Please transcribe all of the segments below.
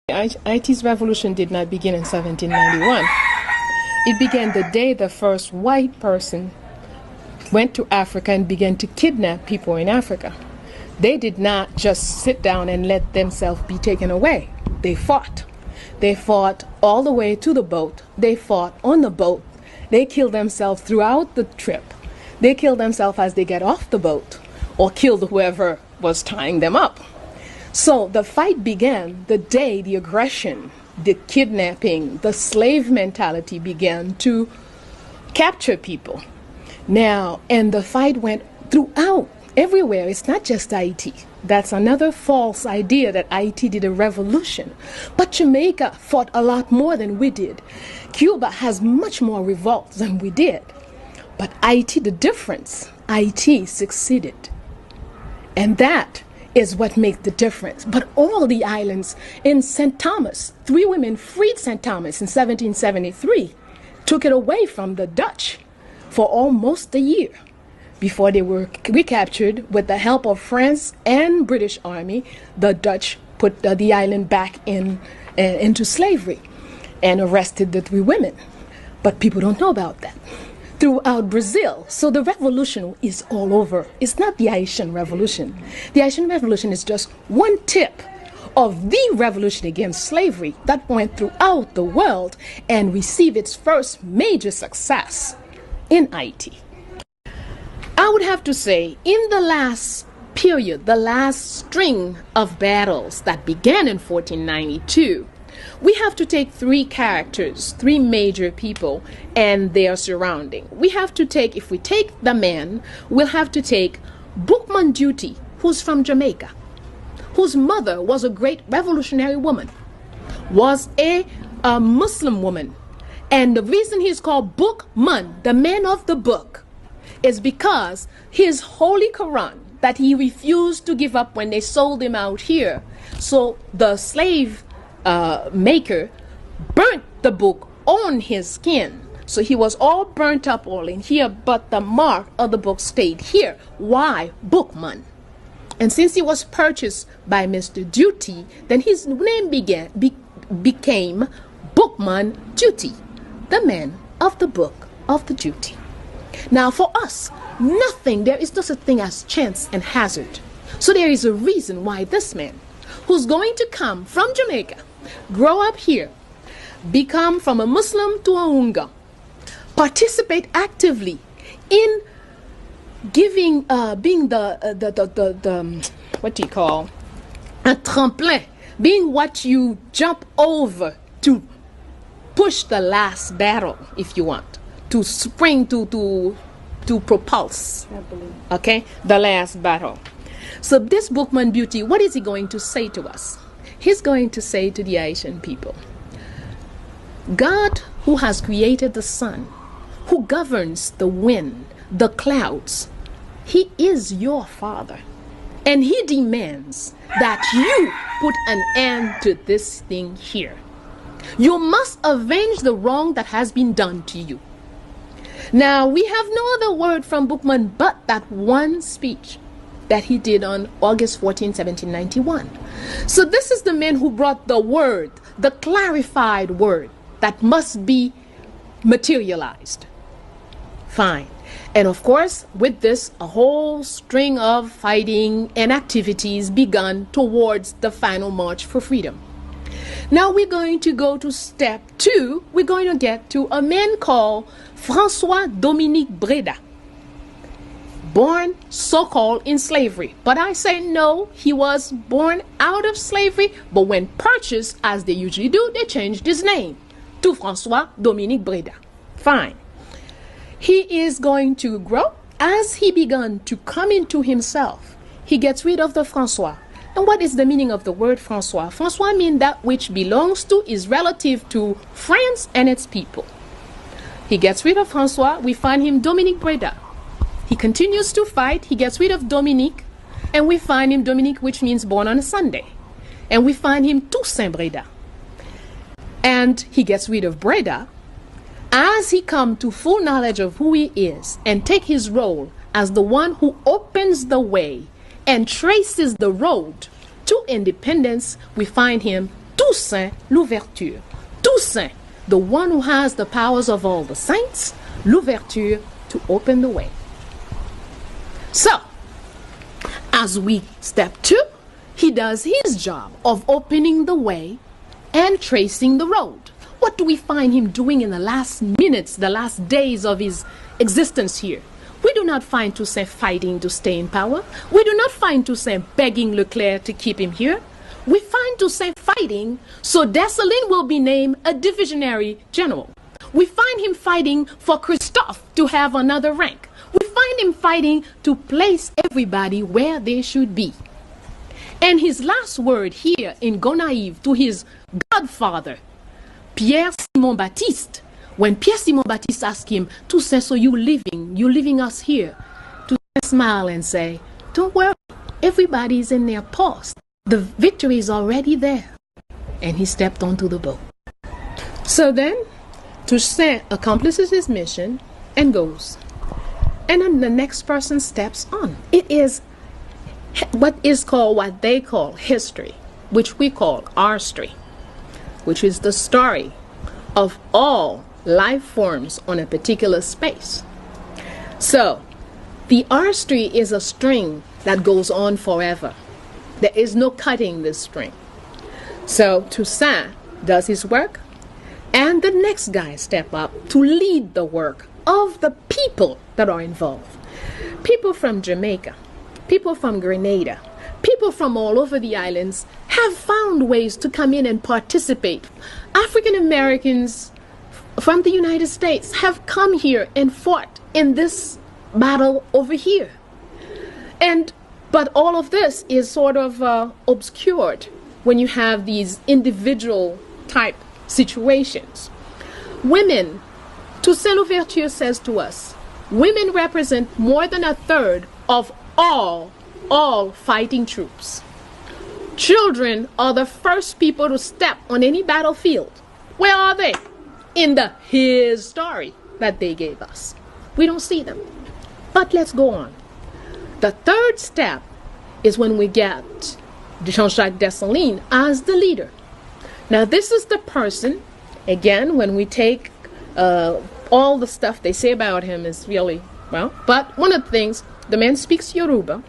Haiti's revolution did not begin in 1791. It began the day the first white person went to Africa and began to kidnap people in Africa. They did not just sit down and let themselves be taken away. They fought. They fought all the way to the boat. They fought on the boat. They killed themselves throughout the trip. They killed themselves as they get off the boat or killed whoever was tying them up. So the fight began the day the aggression, the kidnapping, the slave mentality began to capture people. Now, and the fight went throughout, everywhere. It's not just Haiti. That's another false idea that Haiti did a revolution. But Jamaica fought a lot more than we did. Cuba has much more revolts than we did. But Haiti, the difference, Haiti succeeded. And that is what makes the difference. But all the islands in St. Thomas, 3 women freed St. Thomas in 1773, took it away from the Dutch for almost a year before they were recaptured with the help of France and British Army. The Dutch put the island back into slavery and arrested the 3 women. But people don't know about that. Throughout Brazil. So the revolution is all over. It's not the Haitian Revolution. The Haitian Revolution is just one tip of the revolution against slavery that went throughout the world and received its first major success in Haiti. I would have to say, in the last period, the last string of battles that began in 1492, we have to take 3 characters, 3 major people and their surrounding. We have to take, if we take the man, we'll have to take Bookman Duty, who's from Jamaica, whose mother was a great revolutionary woman, was a Muslim woman. And the reason he's called Bookman, the man of the book, is because his Holy Quran that he refused to give up when they sold him out here. So the slave maker burnt the book on his skin. So he was all burnt up all in here, but the mark of the book stayed here. Why? Bookman. And since he was purchased by Mr. Duty, then his name became Bookman Duty, the man of the book of the duty. Now for us, there is no such thing as chance and hazard. So there is a reason why this man, who's going to come from Jamaica, grow up here, become from a Muslim to a Unga, participate actively in giving, being the what do you call, a tremplin, being what you jump over to push the last battle, if you want, to spring, to propulse, okay, the last battle. So this Bookman Beauty, what is he going to say to us? He's going to say to the Haitian people, God, who has created the sun, who governs the wind, the clouds, he is your father. And he demands that you put an end to this thing here. You must avenge the wrong that has been done to you. Now, we have no other word from Bookman but that one speech that he did on August 14, 1791. So this is the man who brought the word, the clarified word that must be materialized. Fine. And of course, with this, a whole string of fighting and activities begun towards the final march for freedom. Now we're going to go to step 2. We're going to get to a man called François Dominique Breda, born so-called in slavery. But I say no, he was born out of slavery, but when purchased, as they usually do, they changed his name to François Dominique Breda. Fine. He is going to grow. As he began to come into himself, he gets rid of the François. And what is the meaning of the word François? François means that which belongs to, is relative to France and its people. He gets rid of François. We find him Dominique Breda. He continues to fight. He gets rid of Dominique. And we find him Dominique, which means born on a Sunday. And we find him Toussaint Breda. And he gets rid of Breda as he comes to full knowledge of who he is and take his role as the one who opens the way and traces the road to independence. We find him Toussaint l'ouverture. Toussaint, the one who has the powers of all the saints, l'ouverture, to open the way. So, as we step 2, he does his job of opening the way and tracing the road. What do we find him doing in the last minutes, the last days of his existence here? We do not find Toussaint fighting to stay in power. We do not find Toussaint begging Leclerc to keep him here. We find Toussaint fighting so Dessalines will be named a divisionary general. We find him fighting for Christophe to have another rank. We find him fighting to place everybody where they should be. And his last word here in Gonaïves to his godfather, Pierre Simon Baptiste, when Pierre Simon Baptiste asked him, Toussaint, so you're leaving us here, Toussaint smile and say, don't worry, everybody's in their post. The victory is already there. And he stepped onto the boat. So then, Toussaint accomplishes his mission and goes. And then the next person steps on. It is what they call history, which we call our story, which is the story of all life forms on a particular space. So, the artistry is a string that goes on forever. There is no cutting this string. So, Toussaint does his work, and the next guy step up to lead the work of the people that are involved. People from Jamaica, people from Grenada, people from all over the islands have found ways to come in and participate. African Americans from the United States have come here and fought in this battle over here. But all of this is sort of obscured when you have these individual type situations. Women, Toussaint Louverture says to us, women represent more than a third of all fighting troops. Children are the first people to step on any battlefield. Where are they? In his story that they gave us. We don't see them. But let's go on. The third step is when we get Jean-Jacques Dessalines as the leader. Now this is the person, again, when we take all the stuff they say about him is really, but one of the things, the man speaks Yoruba.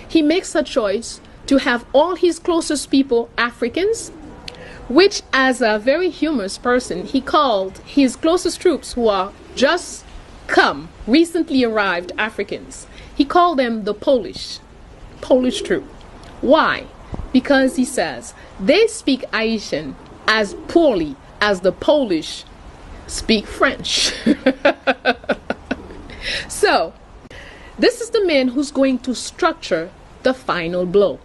He makes a choice to have all his closest people Africans, which as a very humorous person, he called his closest troops who are just recently arrived Africans. He called them the Polish troop. Why? Because he says they speak Haitian as poorly as the Polish speak French. So, this is the man who's going to structure the final blow.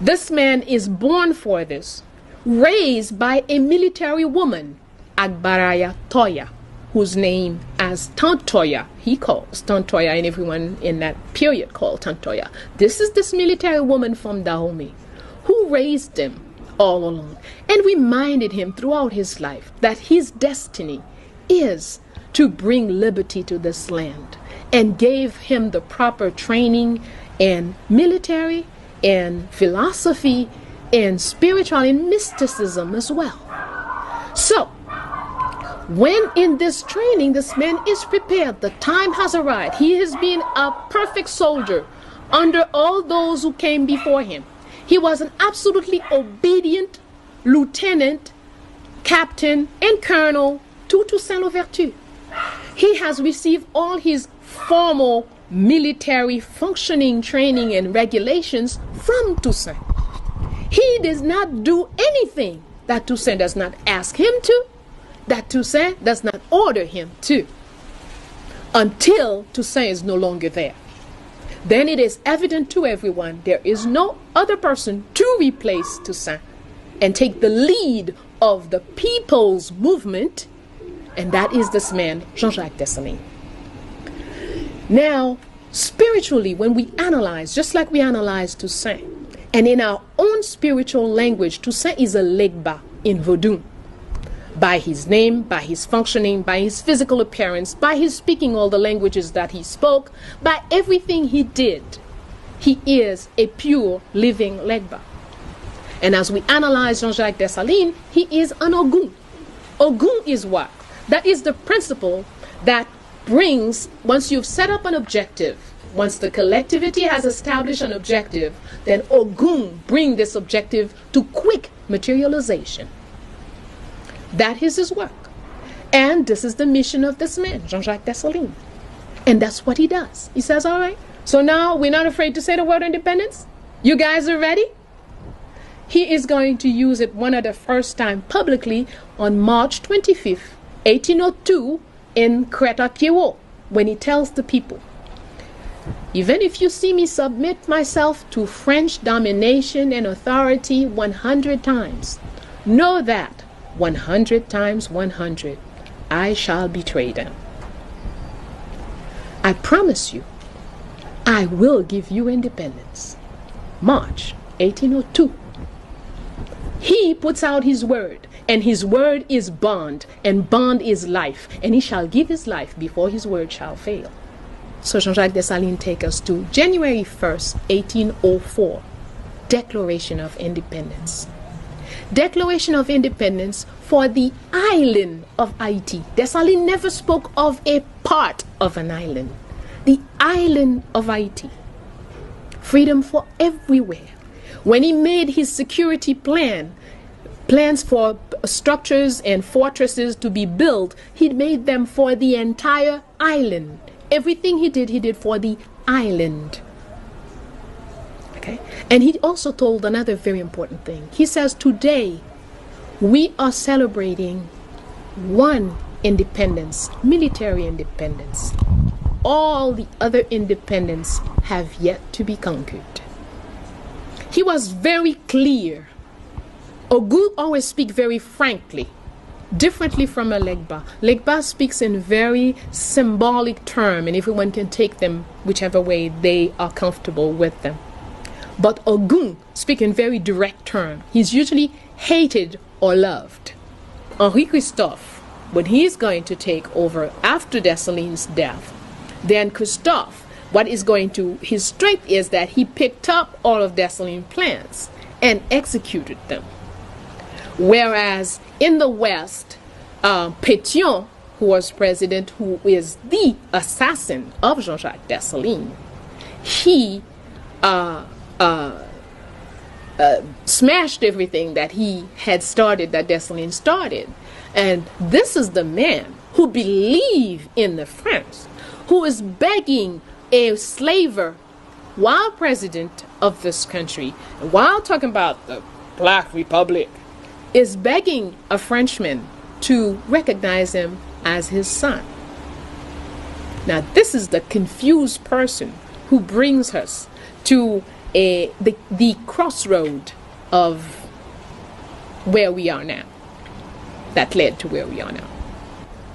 This man is born for this, raised by a military woman, Agbaraya Toya, whose name as Tantoya, he calls Tantoya, and everyone in that period called Tantoya. This is this military woman from Dahomey who raised him all along and reminded him throughout his life that his destiny is to bring liberty to this land, and gave him the proper training in military and philosophy and spiritual and mysticism as well. So, when in this training, this man is prepared, the time has arrived. He has been a perfect soldier under all those who came before him. He was an absolutely obedient lieutenant, captain, and colonel to Toussaint Louverture. He has received all his formal military functioning, training, and regulations from Toussaint. He does not do anything that Toussaint does not ask him to, that Toussaint does not order him to, until Toussaint is no longer there. Then it is evident to everyone there is no other person to replace Toussaint and take the lead of the people's movement, and that is this man, Jean-Jacques Dessalines. Now, spiritually, when we analyze, just like we analyze Toussaint, and in our own spiritual language, Toussaint is a Legba in Vodun. By his name, by his functioning, by his physical appearance, by his speaking all the languages that he spoke, by everything he did, he is a pure living Legba. And as we analyze Jean-Jacques Dessalines, he is an Ogun. Ogun is what? That is the principle that brings, once you've set up an objective, once the collectivity has established an objective, then Ogun bring this objective to quick materialization. That is his work. And this is the mission of this man, Jean-Jacques Dessalines. And that's what he does. He says, all right, so now we're not afraid to say the word independence? You guys are ready? He is going to use it one of the first time publicly on March 25th, 1802 in Créteil, when he tells the people, even if you see me submit myself to French domination and authority 100 times, know that 100 times 100, I shall betray them. I promise you, I will give you independence. March 1802. He puts out his word, and his word is bond, and bond is life, and he shall give his life before his word shall fail. So Jean-Jacques Dessalines takes us to January 1st, 1804, Declaration of Independence. Declaration of Independence for the island of Haiti. Dessalines never spoke of a part of an island. The island of Haiti. Freedom for everywhere. When he made his security plans for structures and fortresses to be built, he made them for the entire island. Everything he did for the island. Okay? And he also told another very important thing. He says, today we are celebrating one independence, military independence. All the other independence have yet to be conquered. He was very clear. Ogun always speak very frankly, differently from a Legba. Legba speaks in very symbolic terms, and everyone can take them whichever way they are comfortable with them. But Ogun speaks in very direct terms. He's usually hated or loved. Henri Christophe, when he's going to take over after Dessalines' death, then Christophe, his strength is that he picked up all of Dessalines' plans and executed them. Whereas in the West, Pétion, who was president, who is the assassin of Jean-Jacques Dessalines, he smashed everything that he had started, that Dessalines started. And this is the man who believed in the French, who is begging a slaver while president of this country, while talking about the Black Republic, is begging a Frenchman to recognize him as his son. Now, this is the confused person who brings us to the crossroad of where we are now, that led to where we are now.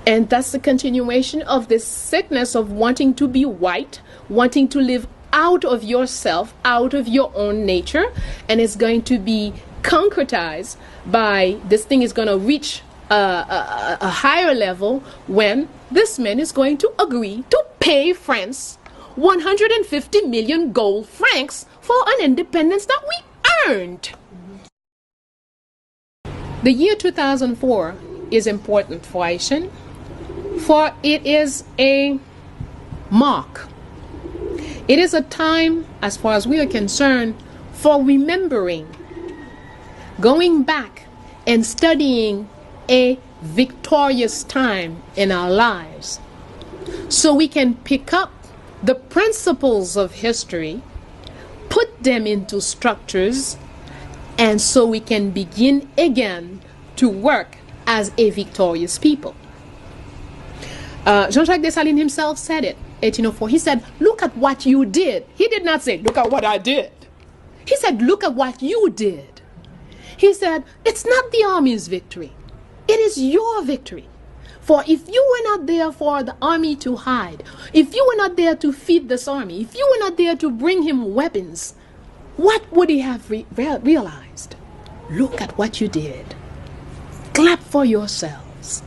And that's the continuation of this sickness of wanting to be white, wanting to live out of yourself, out of your own nature, and it's going to be concretized by, this thing is going to reach a higher level when this man is going to agree to pay France 150 million gold francs for an independence that we earned. The year 2004 is important for Haitian, for it is a mark. It is a time, as far as we are concerned, for remembering, going back and studying a victorious time in our lives, so we can pick up the principles of history, put them into structures, and so we can begin again to work as a victorious people. Jean-Jacques Dessalines himself said it, 1804. He said, look at what you did. He did not say, look at what I did. He said, look at what you did. He said, it's not the army's victory. It is your victory. For if you were not there for the army to hide, if you were not there to feed this army, if you were not there to bring him weapons, what would he have realized? Look at what you did. Clap for yourselves.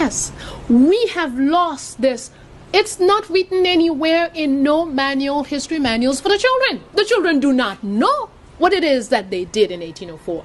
Yes, we have lost this. It's not written anywhere in no manual, history manuals for the children. The children do not know what it is that they did in 1804.